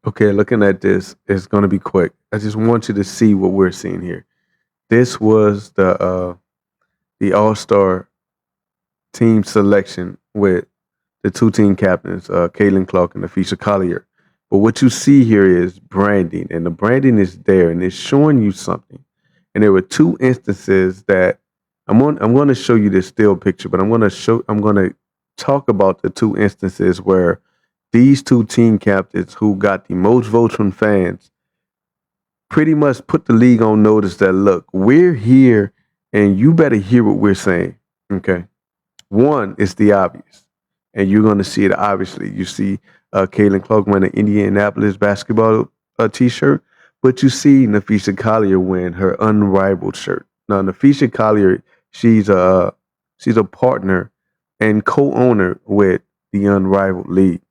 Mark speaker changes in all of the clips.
Speaker 1: Okay, looking at this, it's going to be quick. I just want you to see what we're seeing here. This was the All Star team selection with the two team captains, Caitlin Clark and Afisha Collier. But what you see here is branding, and the branding is there, and it's showing you something. And there were two instances that I'm going to show you this still picture, but I'm going to talk about the two instances where these two team captains who got the most votes from fans pretty much put the league on notice that look, we're here and you better hear what we're saying. Okay. One is the obvious, and you're going to see it obviously. You see Caitlin Clark wearing an Indianapolis basketball t-shirt, but you see Nafisha Collier wearing her Unrivaled shirt. Now, Nafisha Collier, she's a partner and co-owner with the Unrivaled League.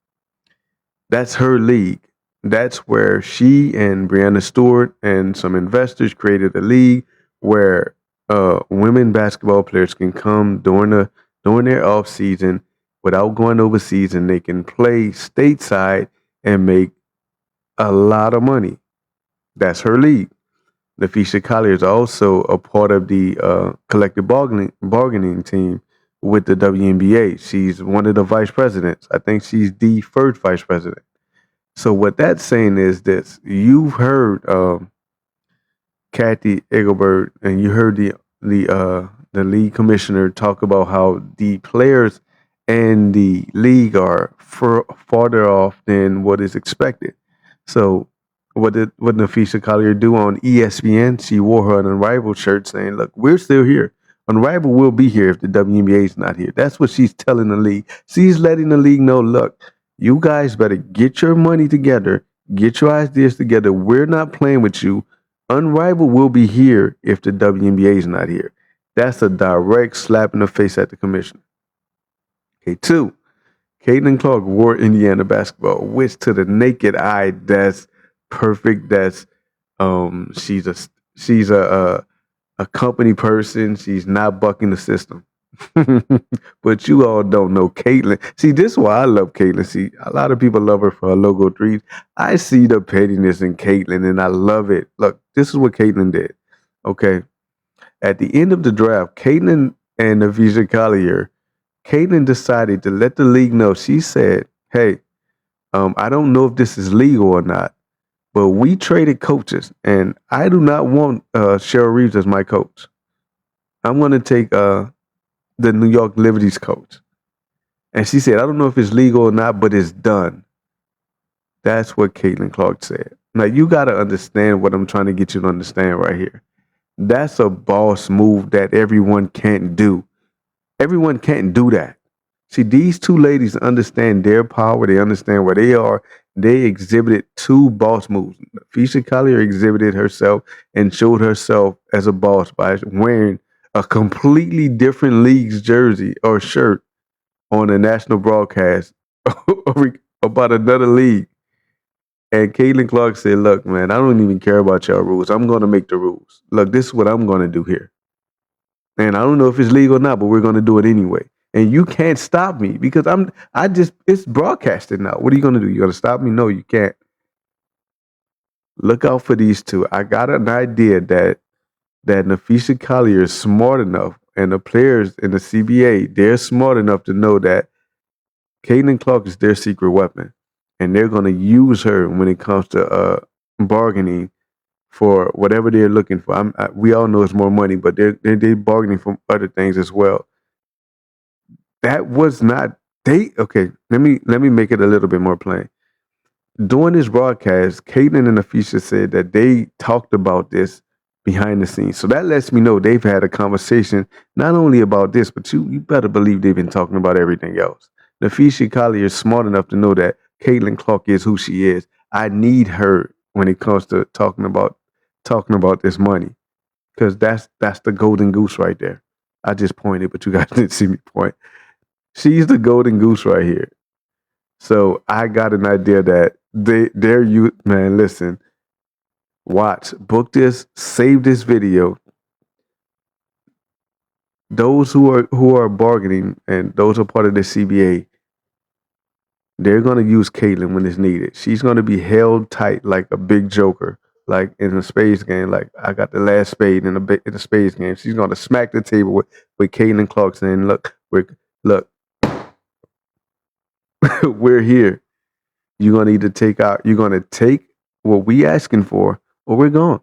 Speaker 1: That's her league. That's where she and Brianna Stewart and some investors created a league where women basketball players can come during their off season without going overseas, and they can play stateside and make a lot of money. That's her league. Nafisha Collier is also a part of the collective bargaining team with the WNBA. She's one of the vice presidents. I think she's the first vice president. So what that's saying is this: you've heard Kathy Engelbert, and you heard the league commissioner talk about how the players and the league are farther off than what is expected. So what Nafisa Collier do on ESPN? She wore her an Unrivaled shirt saying, "Look, we're still here. Unrivaled will be here if the WNBA is not here." That's what she's telling the league. She's letting the league know, "Look, you guys better get your money together, get your ideas together. We're not playing with you. Unrivaled will be here if the WNBA is not here." That's a direct slap in the face at the commissioner. Okay, two, Caitlin Clark wore Indiana basketball, which to the naked eye, that's perfect. That's she's a company person. She's not bucking the system. But you all don't know Caitlin. See, this is why I love Caitlin. See, a lot of people love her for her logo threes. I see the pettiness in Caitlin, and I love it. Look, this is what Caitlin did. Okay, at the end of the draft, Caitlin and Avija Collier, Caitlin decided to let the league know. She said, "Hey, I don't know if this is legal or not, but we traded coaches, and I do not want Cheryl Reeves as my coach. I'm going to take the New York Liberty's coach." And she said, "I don't know if it's legal or not, but it's done." That's what Caitlin Clark said. Now, you got to understand what I'm trying to get you to understand right here. That's a boss move that everyone can't do. Everyone can't do that. See, these two ladies understand their power. They understand where they are. They exhibited two boss moves. Fisher Collier exhibited herself and showed herself as a boss by wearing a completely different league's jersey or shirt on a national broadcast about another league. And Caitlin Clark said, "Look, man, I don't even care about your rules. I'm going to make the rules. Look, this is what I'm going to do here. And I don't know if it's legal or not, but we're going to do it anyway. And you can't stop me because it's broadcasted now. What are you going to do? You going to stop me? No, you can't." Look out for these two. I got an idea that Nafisa Collier is smart enough, and the players in the CBA, they're smart enough to know that Caitlin Clark is their secret weapon, and they're going to use her when it comes to bargaining for whatever they're looking for. We all know it's more money, but they're bargaining for other things as well. That was not they. Okay, let me make it a little bit more plain. During this broadcast, Caitlin and Afisha said that they talked about this behind the scenes. So that lets me know they've had a conversation not only about this, but you better believe they've been talking about everything else. Nafisha Collier is smart enough to know that Caitlin Clark is who she is. I need her when it comes to talking about this money. Because that's the golden goose right there. I just pointed, but you guys didn't see me point. She's the golden goose right here. So I got an idea that they're you man, listen, watch, book this, save this video. Those who are bargaining and those who are part of the CBA, They're gonna use Caitlyn when it's needed. She's gonna be held tight like a big joker, like in a spades game. Like I got the last spade in a spades game. She's gonna smack the table with Caitlyn Clarkson. And look, we're here. You're gonna either take out. You're gonna take what we asking for, or we're gone.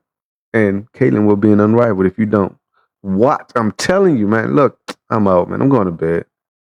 Speaker 1: And Caitlyn will be an unrivaled if you don't. What? I'm telling you, man. Look, I'm out, man. I'm going to bed.